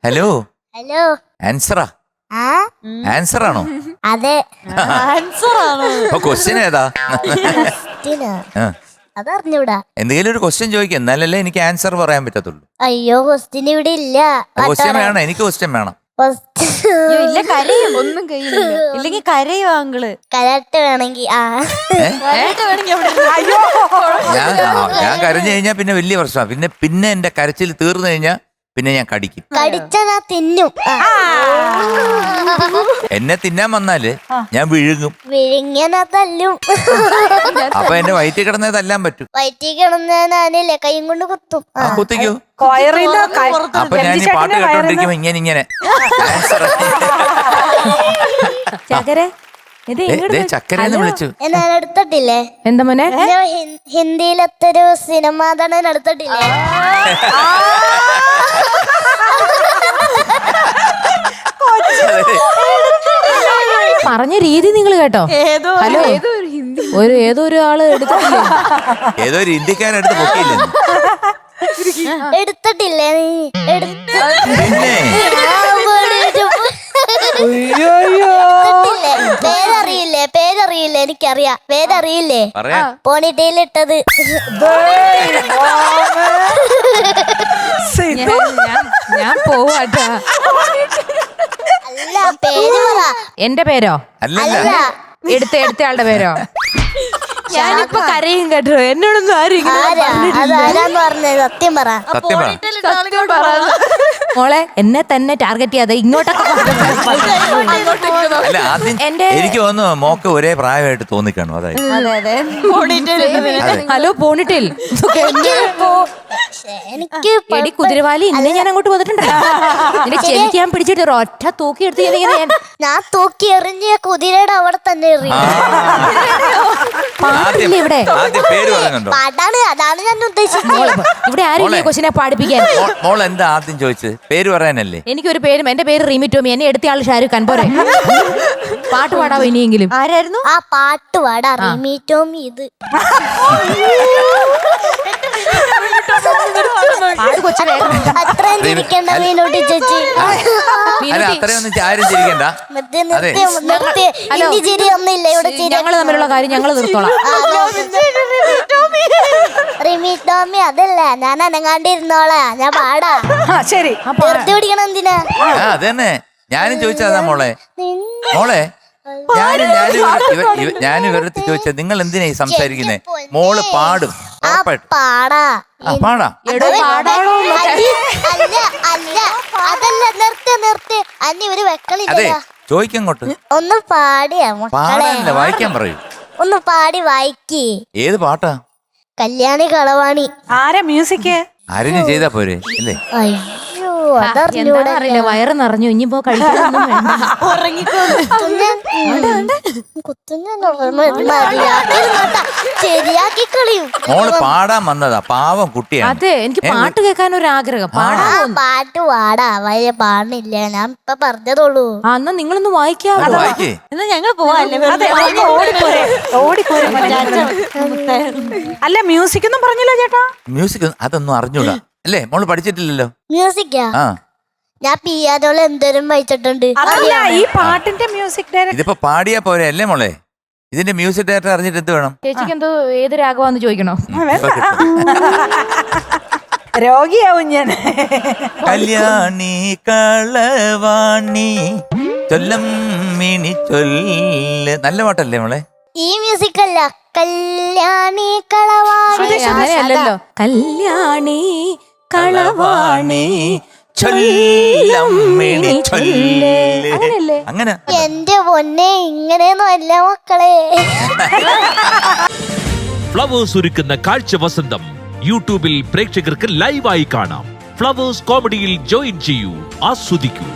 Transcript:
Hello hello ആൻസറാ ആ answer ആണോ അതെ അപ്പൊ ക്വസ്റ്റ്യൻ ഏതാ ക്രിസ്റ്റിനാ. അതറിഞ്ഞൂടാ. എന്തെങ്കിലും ഒരു ക്വസ്റ്റ്യൻ ചോദിക്കും എന്നാലല്ലേ എനിക്ക് ആൻസർ പറയാൻ പറ്റത്തുള്ളൂ. അയ്യോ ക്വസ്റ്റ്യൻ ഇവിടെ ഇല്ല. ക്വസ്റ്റ്യൻ വേണം, എനിക്ക് ക്വസ്റ്റ്യൻ വേണം. ഇല്ല കരയും ഒന്നും കയ്യിലില്ല. ഇല്ലെങ്കിൽ കരയോ അങ്കിള് കരാട്ടെ വേണമെങ്കിൽ ഞാൻ കരഞ്ഞു കഴിഞ്ഞാൽ പിന്നെ വലിയ പ്രശ്നമാണ്. പിന്നെ എന്റെ കരച്ചിൽ തീർന്നു കഴിഞ്ഞാൽ പിന്നെ ഞാൻ കടിക്കും. കടിച്ചാ ഞാൻ തിന്നും. എന്നെ തിന്നാൻ വന്നാല് ഞാൻ വിഴുങ്ങും. വിഴുങ്ങിയാ തല്ലും. അപ്പൊ എന്റെ വയറ്റിൽ കിടന്നേ തല്ലാൻ പറ്റും. വയറ്റിൽ കിടന്നാനല്ലേ കൈയും കൊണ്ട് കുത്തും. ആ കുത്തിക്കോ. അപ്പൊ ഞാൻ ഈ പാട്ട് കേട്ടോണ്ടിരിക്കുമ്പോ ഇങ്ങനെ ചക്കരന്ന് വിളിച്ചു. ഞാൻ എടുത്തിട്ടില്ലേ എന്താ മോനെ? ഹിന്ദിയിലത്തെ ഒരു സിനിമ നടൻ എടുത്തിട്ടില്ലേ? പറഞ്ഞ രീതി നിങ്ങൾ കേട്ടോ? ഹലോ, ഏതോ ഒരു ആള് എടുത്തിട്ടില്ലേ? ഏതോ ഒരു ഇന്ത്യക്കാരെടുത്ത് പൊക്കിയില്ലേ? എടുത്തിട്ടില്ലേ നീ? പിന്നെ പേരറിയില്ലേ? എനിക്കറിയാം. പേരറിയില്ലേ? പോണിറ്റയിലിട്ടത്. ഞാൻ പോവാട്ടാ. അല്ല പേര് പറ. എന്റെ പേരോ? അല്ലല്ല, എടുത്തയാളുടെ പേരോ? ഞാനിപ്പോ കരയും കേട്ടോ. എന്നോടൊന്നും ആരും അതാരാന്ന് പറഞ്ഞത്? സത്യം പറ. സത്യം പറ. മോളെ, എന്നെ തന്നെ ടാർഗറ്റ് ചെയ്യാതെ ഇങ്ങോട്ടൊക്കെ. അല്ല ആദ്യം എനിക്ക് തോന്നുന്നു മോക്ക് ഒരേ പ്രായമായിട്ട് തോന്നിക്കാണു. അതായത് ഹലോ പോണിട്ടിൽ എനിക്ക് എടി കുതിരവാലി, ഇന്നെ ഞാൻ അങ്ങോട്ട് വന്നിട്ടുണ്ടല്ലോ. എന്റെ ചെവിക്ക് ഞാൻ പിടിച്ചിട്ട് ഒരു ഒറ്റ തൂക്കി എടുത്ത് ഞാൻ തൂക്കി എറിഞ്ഞ കുതിരയുടെ അവിടെ തന്നെ എറിയും. ആദ്യം പേര് പറയുന്നുണ്ടോ? പാട്ടാണ്, അതാണ് ഞാൻ ഉദ്ദേശിച്ചത്. ഇവിടെ ആരും കൊച്ചിനെ പാടിപ്പിക്കാൻ. മോൾ എന്താ ആദ്യം ചോദിച്ചത്? പേര് പറയാനല്ലേ? എനിക്കൊരു പേരും, എന്റെ പേര് റീമി ടോമി. എന്നെ എടുത്ത ആള് ഷാരൂഖ് ഖാൻ. പോരെ പാട്ട് പാടാവോ ഇനിയെങ്കിലും? ആരായിരുന്നു ആ പാട്ട് പാടാ? റിമി ടോമി. ഇത് അത്രയും ചിരിക്കണ്ട മീനൂട്ടി ചേച്ചി. അത്രയൊന്നും ആരും ചിരിക്കണ്ട. നിർത്തി. ഇനി ചിരി ഒന്നുമില്ല ഇവിടെ. ഞങ്ങൾ തമ്മിലുള്ള കാര്യം ഞങ്ങൾ നിർത്തോളാം. റിമി ടോമി അതല്ല, ഞാൻ അനങ്ങാണ്ടിരുന്നോളാ. ഞാൻ പാടാ. ശരി. നിർത്തി പിടിക്കണം എന്തിനാ? അതന്നെ ഞാനും ചോദിച്ചതാ മോളെ. ഞാൻ ഇവരുടെ ചോദിച്ചത് നിങ്ങൾ എന്തിനാ ഈ സംസാരിക്കുന്നേ? മോള് പാടും ഉറപ്പായിട്ടും. പാടാ പാടാ. അല്ല അതല്ല. നിർത്തി. അന്നി ഒരു വെക്കളില്ല. അതെ ചോദിക്കങ്ങോട്ട്. ഒന്ന് പാടിയാ പാടാനല്ല, വായിക്കാൻ പറയൂ. ഒന്ന് പാടി വായിക്കേ. ഏത് പാട്ടാ? കല്യാണി കളവാണി. ആരാ മ്യൂസിക്? ആരെങ്കിലും ചെയ്താ പോരെ അല്ലേ? അയ്യോ എന്താണെന്ന് അറിയില്ല. വയറ് നിറഞ്ഞു. ഇനിയിപ്പോ കഴിക്കാനൊന്നും വേണ്ട. ശരിയാക്കി കളയും. മോള് പാടാൻ വന്നതാ, പാവം കുട്ടിയാണ്. അതെ, എനിക്ക് പാട്ട് കേൾക്കാൻ ഒരു ആഗ്രഹം. പാട്ട് പാടാ. വയ പാടുന്നില്ല. ഞാൻ ഇപ്പൊ പറഞ്ഞതുള്ളൂ. എന്നാ നിങ്ങളൊന്ന് വായിക്കാവോ? വായിക്കേ. എന്നാ ഞങ്ങൾ പോവാല്ലേ? അല്ല മ്യൂസിക് ഒന്നും പറഞ്ഞില്ല ചേട്ടാ. മ്യൂസിക് അതൊന്നും അറിഞ്ഞൂടാ അല്ലേ? മോള് പഠിച്ചിട്ടില്ലല്ലോ മ്യൂസിക്കാ? ആ ഞാൻ പിയാനോള് എന്തോരം വായിച്ചിട്ടുണ്ട്. ഈ പാട്ടിന്റെ മ്യൂസിക് ഡയറക്ടർ ഇതിപ്പോ പാടിയാ പോരെ അല്ലേ മോളെ? ഇതിന്റെ മ്യൂസിക് ഡയറക്ടർ അറിഞ്ഞിട്ട് എന്ത് വേണം? ചേച്ചിക്ക് എന്തോ ഏത് രാഗമാന്ന് ചോദിക്കണോ? രോഗിയാവും ഞാൻ. കല്യാണി കളവാണി ചൊല്ലം മിനി ചൊല്ല്. നല്ല പാട്ടല്ലേ മോളെ? ഈ മ്യൂസിക് അല്ല, കല്യാണി കളവാണി. അങ്ങനെയല്ലല്ലോ. കല്യാണി കളവാണി ചൊല്ലം മിനി ചൊല്ല്. അങ്ങനെ എന്റെ പൊന്നെ, ഇങ്ങനെയൊന്നും അല്ല മക്കളെ. ഫ്ലവേഴ്സ് ഒരുക്കുന്ന കാഴ്ച വസന്തം യൂട്യൂബിൽ പ്രേക്ഷകർക്ക് ലൈവായി കാണാം. ഫ്ലവേഴ്സ് കോമഡിയിൽ ജോയിൻ ചെയ്യൂ, ആസ്വദിക്കൂ.